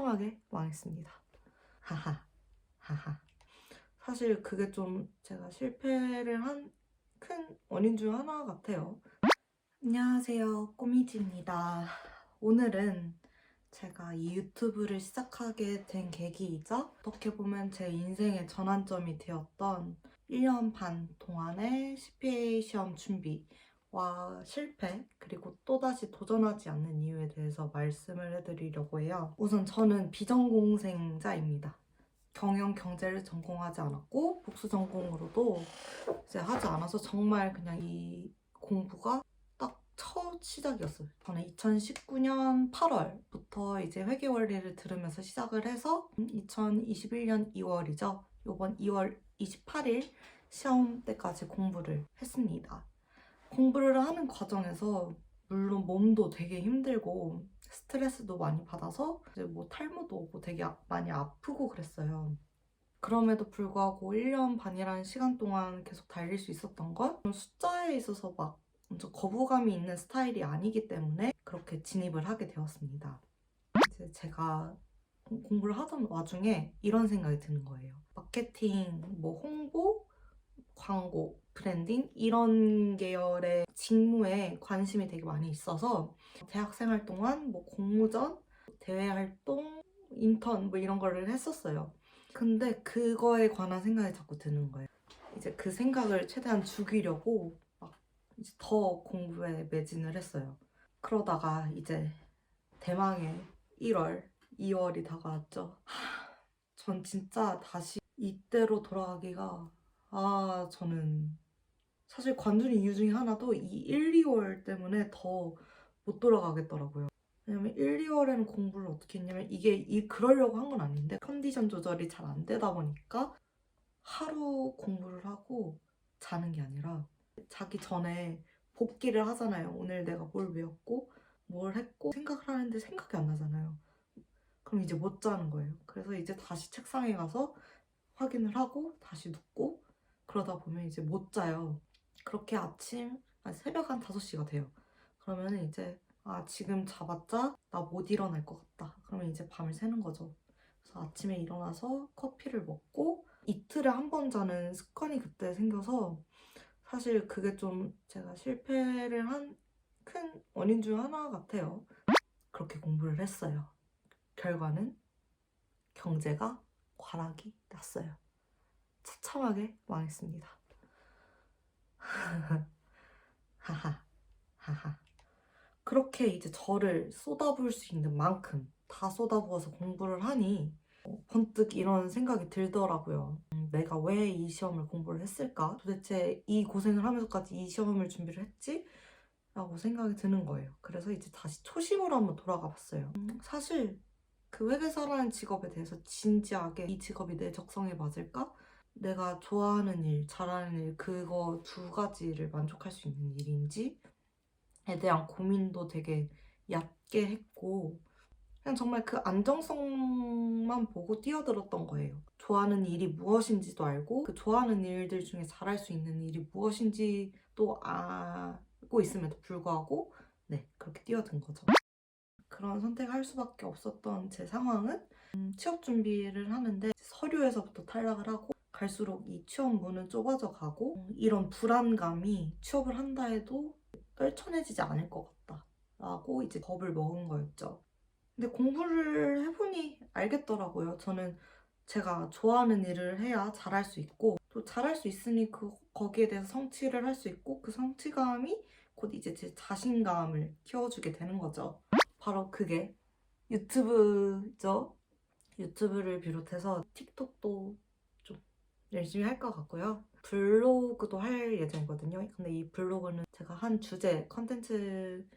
처참하게 망했습니다. 하하, 하하. 사실 그게 좀 제가 실패를 한 큰 원인 중 하나 같아요. 안녕하세요, 꼬미지입니다. 오늘은 제가 이 유튜브를 시작하게 된 계기이자 어떻게 보면 제 인생의 전환점이 되었던 1년 반 동안의 CPA 시험 준비와 실패, 그리고 또다시 도전하지 않는 이유에 대해서 말씀을 해드리려고 해요. 우선 저는 비전공생자입니다. 경영 경제를 전공하지 않았고 복수 전공으로도 이제 하지 않아서 정말 그냥 이 공부가 딱 첫 시작이었어요. 저는 2019년 8월부터 이제 회계 원리를 들으면서 시작을 해서 2021년 2월이죠. 이번 2월 28일 시험 때까지 공부를 했습니다. 공부를 하는 과정에서 물론 몸도 되게 힘들고 스트레스도 많이 받아서 이제 뭐 탈모도 오고 되게 많이 아프고 그랬어요. 그럼에도 불구하고 1년 반이라는 시간 동안 계속 달릴 수 있었던 건 숫자에 있어서 막 엄청 거부감이 있는 스타일이 아니기 때문에 그렇게 진입을 하게 되었습니다. 이제 제가 공부를 하던 와중에 이런 생각이 드는 거예요. 마케팅, 뭐 홍보, 광고, 브랜딩 이런 계열의 직무에 관심이 되게 많이 있어서 대학생활 동안 뭐 공모전, 대외 활동, 인턴 뭐 이런 거를 했었어요. 근데 그거에 관한 생각이 자꾸 드는 거예요. 이제 그 생각을 최대한 죽이려고 막 이제 더 공부에 매진을 했어요. 그러다가 이제 대망의 1월, 2월이 다가왔죠. 전 진짜 다시 이때로 돌아가기가 저는 사실 관둔 이유 중에 하나도 이 1, 2월 때문에 더 못 돌아가겠더라고요. 왜냐면 1, 2월에는 공부를 어떻게 했냐면 이게 그러려고 한 건 아닌데 컨디션 조절이 잘 안 되다 보니까 하루 공부를 하고 자는 게 아니라 자기 전에 복기를 하잖아요. 오늘 내가 뭘 외웠고 뭘 했고 생각을 하는데 생각이 안 나잖아요. 그럼 이제 못 자는 거예요. 그래서 이제 다시 책상에 가서 확인을 하고 다시 눕고 그러다 보면 이제 못 자요. 그렇게 새벽 한 5시가 돼요. 그러면 이제 지금 자봤자 나 못 일어날 것 같다. 그러면 이제 밤을 새는 거죠. 그래서 아침에 일어나서 커피를 먹고 이틀에 한 번 자는 습관이 그때 생겨서 사실 그게 좀 제가 실패를 한 큰 원인 중 하나 같아요. 그렇게 공부를 했어요. 결과는 경제가 과락이 났어요. 처참하게 망했습니다. 하하, 하하. 그렇게 이제 저를 쏟아부을 수 있는 만큼 다 쏟아부어서 공부를 하니 번뜩 이런 생각이 들더라고요. 내가 왜 이 시험을 공부를 했을까? 도대체 이 고생을 하면서까지 이 시험을 준비를 했지? 라고 생각이 드는 거예요. 그래서 이제 다시 초심으로 한번 돌아가 봤어요. 사실 그 회계사라는 직업에 대해서 진지하게 이 직업이 내 적성에 맞을까? 내가 좋아하는 일, 잘하는 일, 그거 두 가지를 만족할 수 있는 일인지에 대한 고민도 되게 얕게 했고 그냥 정말 그 안정성만 보고 뛰어들었던 거예요. 좋아하는 일이 무엇인지도 알고 그 좋아하는 일들 중에 잘할 수 있는 일이 무엇인지도 알고 있음에도 불구하고 그렇게 뛰어든 거죠. 그런 선택을 할 수밖에 없었던 제 상황은 취업 준비를 하는데 서류에서부터 탈락을 하고 갈수록 이 취업 문은 좁아져 가고 이런 불안감이 취업을 한다 해도 떨쳐내지지 않을 것 같다 라고 이제 겁을 먹은 거였죠. 근데 공부를 해보니 알겠더라고요. 저는 제가 좋아하는 일을 해야 잘할 수 있고 또 잘할 수 있으니 거기에 대해서 성취를 할 수 있고 그 성취감이 곧 이제 제 자신감을 키워주게 되는 거죠. 바로 그게 유튜브죠. 유튜브를 비롯해서 틱톡도 좀 열심히 할 것 같고요. 블로그도 할 예정이거든요. 근데 이 블로그는 제가 한 주제 컨텐츠를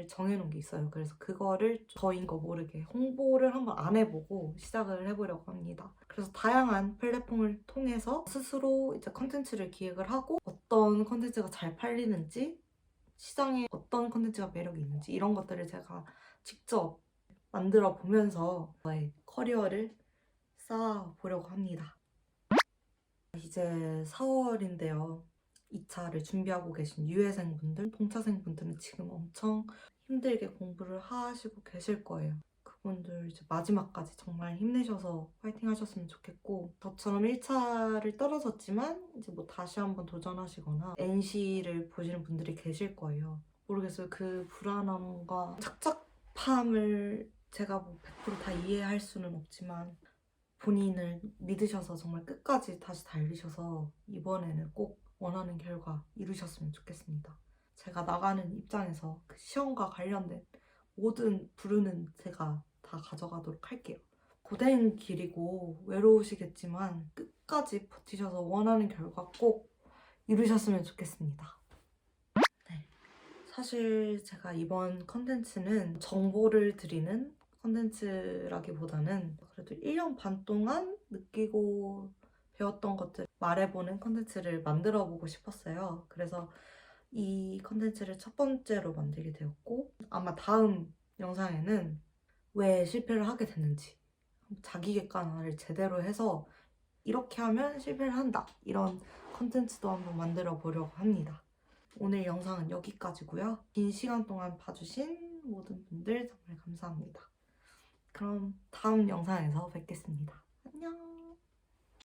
정해놓은 게 있어요. 그래서 그거를 저인 거 모르게 홍보를 한번 안 해보고 시작을 해보려고 합니다. 그래서 다양한 플랫폼을 통해서 스스로 이제 컨텐츠를 기획을 하고 어떤 컨텐츠가 잘 팔리는지 시장에 어떤 컨텐츠가 매력이 있는지 이런 것들을 제가 직접 만들어 보면서 저의 커리어를 쌓아보려고 합니다. 이제 4월인데요. 2차를 준비하고 계신 유예생분들, 동차생분들은 지금 엄청 힘들게 공부를 하시고 계실 거예요. 그 그분들 이제 마지막까지 정말 힘내셔서 파이팅 하셨으면 좋겠고, 저처럼 1차를 떨어졌지만 이제 뭐 다시 한번 도전하시거나 NC를 보시는 분들이 계실 거예요. 모르겠어요. 그 불안함과 착잡함을 제가 뭐 100%다 이해할 수는 없지만, 본인을 믿으셔서 정말 끝까지 다시 달리셔서 이번에는 꼭 원하는 결과 이루셨으면 좋겠습니다. 제가 나가는 입장에서 그 시험과 관련된 모든 부르는 제가 다 가져가도록 할게요. 고된 길이고 외로우시겠지만 끝까지 버티셔서 원하는 결과 꼭 이루셨으면 좋겠습니다. 네. 사실 제가 이번 컨텐츠는 정보를 드리는 컨텐츠라기보다는 그래도 1년 반 동안 느끼고 배웠던 것들 말해보는 컨텐츠를 만들어보고 싶었어요. 그래서 이 컨텐츠를 첫 번째로 만들게 되었고, 아마 다음 영상에는 왜 실패를 하게 됐는지, 자기 객관화를 제대로 해서 이렇게 하면 실패를 한다, 이런 컨텐츠도 한번 만들어 보려고 합니다. 오늘 영상은 여기까지고요. 긴 시간 동안 봐주신 모든 분들 정말 감사합니다. 그럼 다음 영상에서 뵙겠습니다. 안녕.